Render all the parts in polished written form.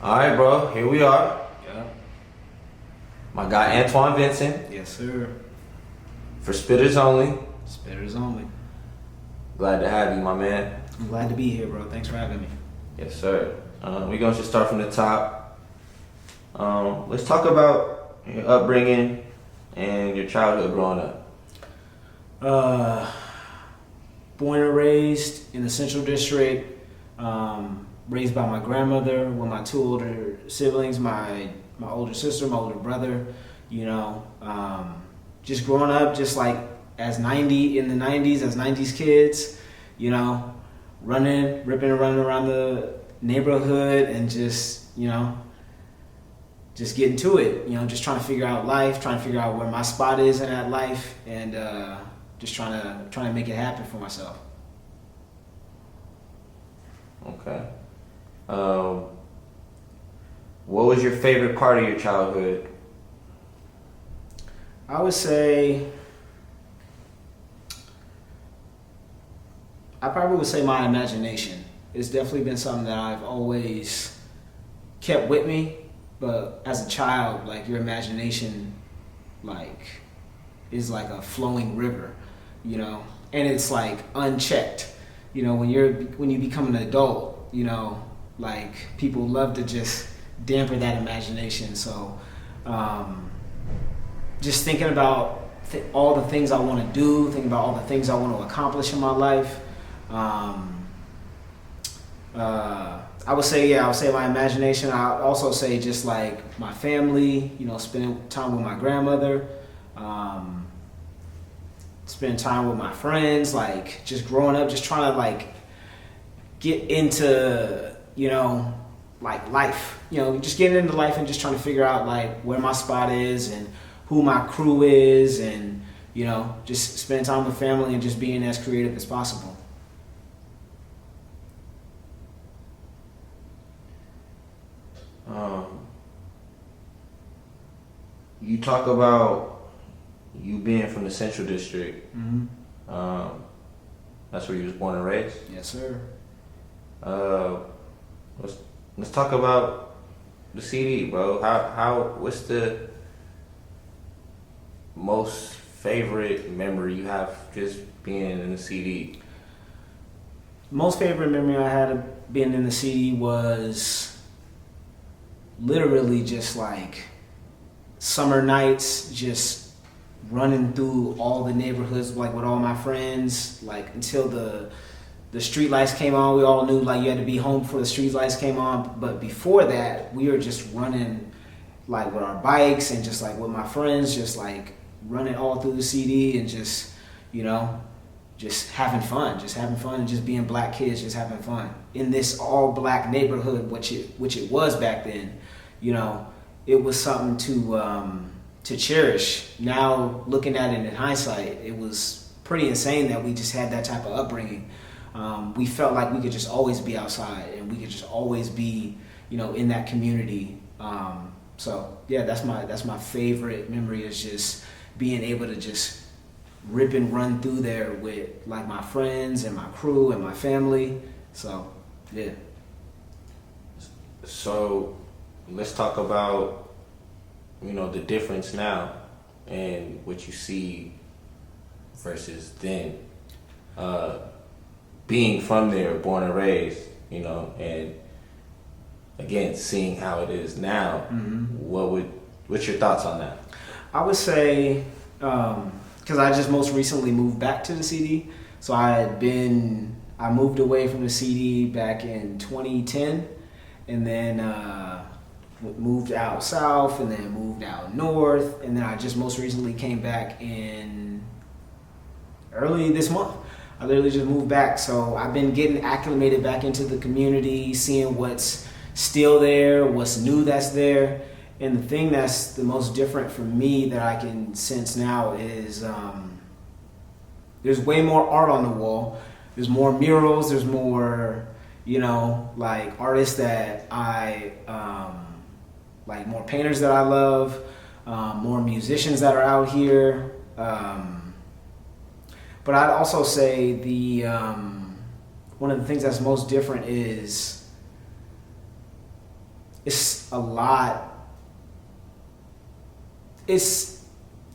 All right, bro. Here we are. Yeah. My guy Antwon Vinson Yes, sir. for Spitters Only. Spitters only. Glad to have you, my man. I'm glad to be here, bro. Thanks for having me. Yes, sir. We're going to just start from the top. Let's talk about your upbringing and your childhood growing up. Born and raised in the Central District. Raised by my grandmother with my two older siblings, my older sister, my older brother. Just growing up, just like as 90 in the 90s, as 90s kids. Ripping and running around the neighborhood and just getting to it. Just trying to figure out life, trying to figure out where my spot is in that life, and just trying to make it happen for myself. Okay. What was your favorite part of your childhood? I would say, I probably would say my imagination. It's definitely been something that I've always kept with me. But as a child, like your imagination, like is like a flowing river, and it's like unchecked. When you become an adult, like people love to just damper that imagination. So, just thinking about all the things I want to do, thinking about all the things I want to accomplish in my life. I would say my imagination. I would also say just like my family, spending time with my grandmother, spending time with my friends, like just growing up, just trying to like get into, like life, just getting into life and just trying to figure out like where my spot is and who my crew is, and, just spending time with family and just being as creative as possible. You talk about you being from the Central District. Mm-hmm. That's where you was born and raised. Yes, sir. Let's talk about the CD, bro. What's the most favorite memory you have just being in the CD? Most favorite memory I had of being in the CD was literally just like summer nights, just running through all the neighborhoods like with all my friends, like until the street lights came on. We all knew like you had to be home before the street lights came on, but before that we were just running like with our bikes and just like with my friends, just like running all through the CD and just just having fun and just being black kids, just having fun in this all black neighborhood, which it was back then. It was something to cherish. Now looking at it in hindsight, it was pretty insane that we just had that type of upbringing. We felt like we could just always be outside and we could just always be, in that community. So yeah, that's my favorite memory, is just being able to just rip and run through there with like my friends and my crew and my family. So yeah. So let's talk about the difference now and what you see versus then. Being from there, born and raised, and again seeing how it is now. Mm-hmm. What's your thoughts on that? I would say, because I just most recently moved back to the CD, so I moved away from the CD back in 2010, and then moved out south, and then moved out north, and then I just most recently came back in early this month. I literally just moved back, so I've been getting acclimated back into the community, seeing what's still there, what's new that's there. And the thing that's the most different for me that I can sense now is there's way more art on the wall. There's more murals. There's more, like artists that I like, more painters that I love, more musicians that are out here. But I'd also say one of the things that's most different is it's a lot. It's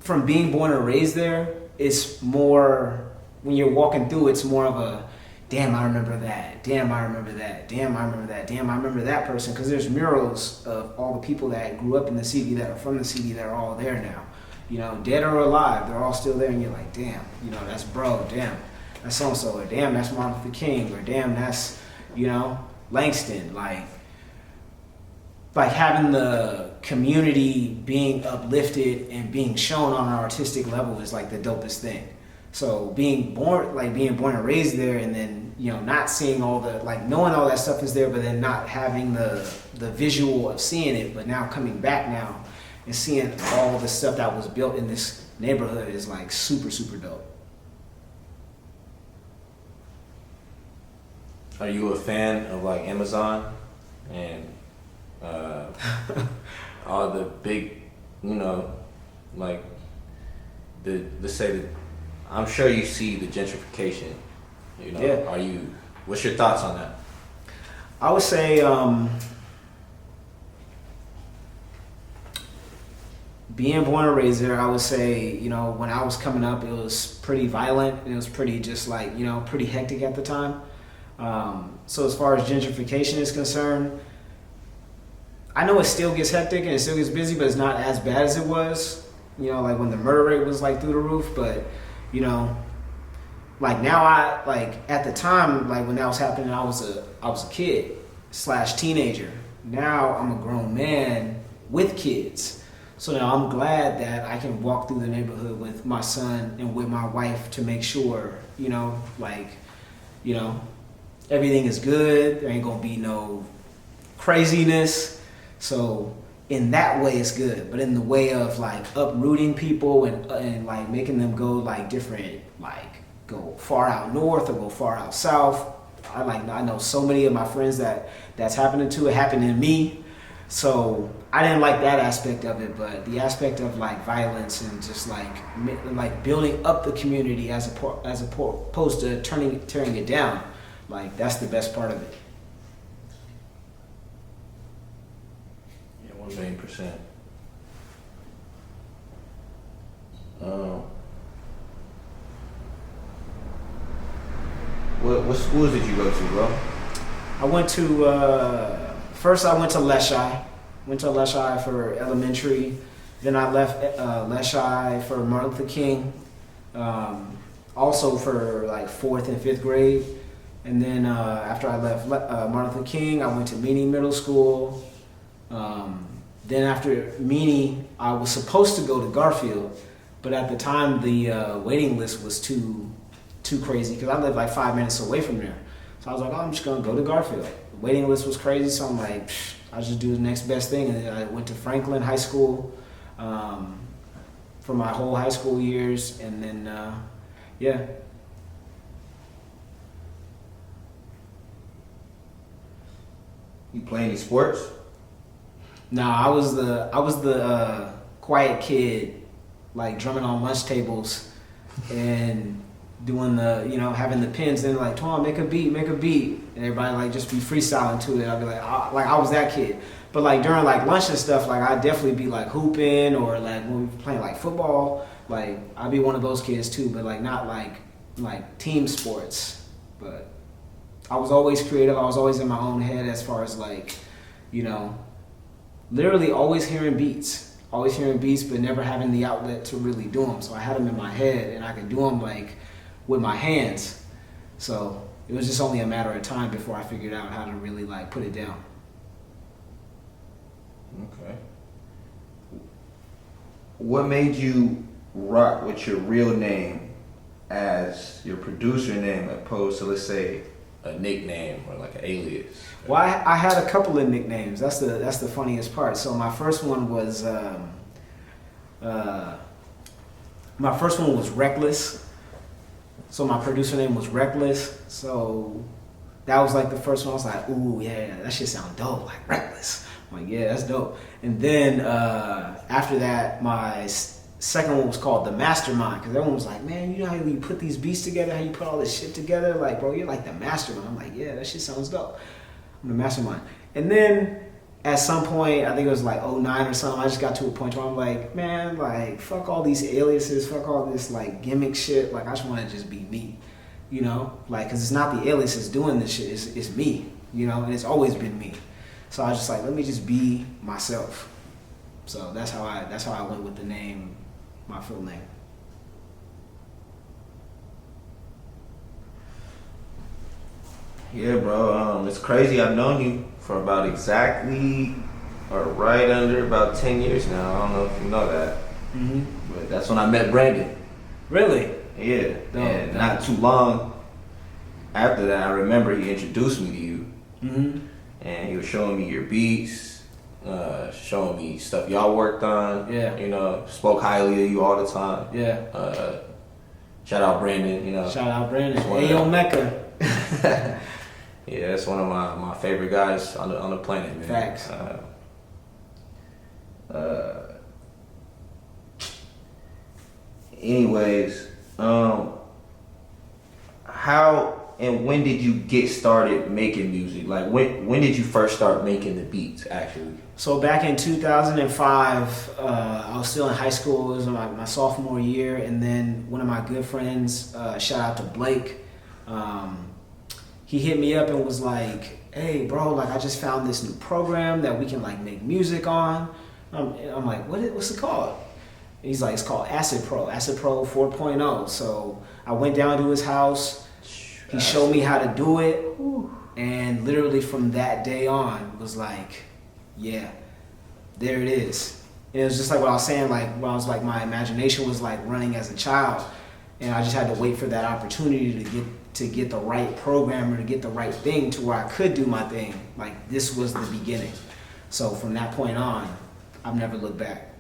from being born and raised there. It's more when you're walking through. It's more of a damn. I remember that. Damn, I remember that. Damn, I remember that. Damn, I remember that person. Because there's murals of all the people that grew up in the city that are from the city that are all there now. You know, dead or alive, they're all still there, and you're like, damn. You know, that's bro. Damn, that's so and so. Or damn, that's Martin Luther King. Or damn, that's Langston. Like having the community being uplifted and being shown on an artistic level is like the dopest thing. So being born and raised there, and then not seeing all the knowing all that stuff is there, but then not having the visual of seeing it, but now coming back now and seeing all the stuff that was built in this neighborhood is like super, super dope. Are you a fan of like Amazon and all the big, like let's say that I'm sure you see the gentrification, Yeah. What's your thoughts on that? I would say being born and raised there, I would say, when I was coming up, it was pretty violent. It was pretty just pretty hectic at the time. So as far as gentrification is concerned, I know it still gets hectic and it still gets busy, but it's not as bad as it was. Like when the murder rate was through the roof. But now at the time, when that was happening, I was a kid / teenager. Now I'm a grown man with kids. So now I'm glad that I can walk through the neighborhood with my son and with my wife to make sure, everything is good. There ain't gonna be no craziness. So in that way, it's good. But in the way of uprooting people and making them go different, go far out north or go far out south. I know so many of my friends that's happening to. It happened to me. So I didn't like that aspect of it, but the aspect of violence and just building up the community as opposed to tearing it down, that's the best part of it. 1,000,000%. What schools did you go to, bro? I went to first. I went to Leshai. Went to Leshai for elementary. Then I left Leshai for Martin Luther King. Also for 4th and 5th grade. And then after I left Martin Luther King, I went to Meany Middle School. Then after Meany, I was supposed to go to Garfield, but at the time the waiting list was too crazy because I lived 5 minutes away from there. So I was like, I'm just gonna go to Garfield. The waiting list was crazy, so I'm like, I'll just do the next best thing. And then I went to Franklin High School for my whole high school years, and then yeah. You play any sports? No, I was the quiet kid, drumming on lunch tables and doing the, having the pins and Twan, make a beat, and everybody just be freestyling to it. I'd be I was that kid. But during lunch and stuff, I'd definitely be hooping, or when we were playing football, I'd be one of those kids too, but not team sports. But I was always creative. I was always in my own head as far as literally always hearing beats, but never having the outlet to really do them. So I had them in my head, and I could do them with my hands. So it was just only a matter of time before I figured out how to really put it down. Okay. What made you rock with your real name as your producer name, opposed to, let's say, a nickname or an alias? Well, I had a couple of nicknames. That's the funniest part. So my first one was Reckless. So my producer name was Reckless. So that was the first one. I was like, ooh, yeah, that shit sound dope, Reckless. I'm yeah, that's dope. And then after that, my second one was called The Mastermind, because everyone was like, man, you know how you put these beats together, how you put all this shit together? Bro, you're the mastermind. I'm yeah, that shit sounds dope. I'm the mastermind. And then at some point, I think it was like '09 or something, I just got to a point where I'm like, man, like, fuck all these aliases, fuck all this, like, gimmick shit. Like, I just want to just be me, you know? Like, because it's not the aliases doing this shit, it's me, you know? And it's always been me. So I was just like, let me just be myself. So that's how I went with the name, my full name. Yeah, bro. It's crazy. I've known you for about exactly, or right under about 10 years now. I don't know if you know that, Mm-hmm. but that's when I met Brandon. Really? Yeah, No, and no. not too long after that, I remember he introduced me to you, Mm-hmm. and he was showing me your beats, showing me stuff y'all worked on. Yeah. You know, spoke highly of you all the time. Yeah. Shout out Brandon. You know, Shout out Brandon. It's one of Ayo them. Mecca. Yeah, that's one of my favorite guys on the planet, man. Facts. Anyways, how and when did you get started making music? Like when did you first start making the beats actually? So back in 2005, I was still in high school. It was my sophomore year, and then one of my good friends, shout out to Blake, he hit me up and was like, "Hey, bro, like I just found this new program that we can like make music on." I'm like, what's it called? And he's like, it's called Acid Pro 4.0. So I went down to his house. He showed me how to do it, and literally from that day on was like, yeah, there it is. And it was just like what I was saying, like when I was like my imagination was like running as a child, and I just had to wait for that opportunity to get the right programmer, to get the right thing to where I could do my thing. Like this was the beginning. So from that point on, I've never looked back.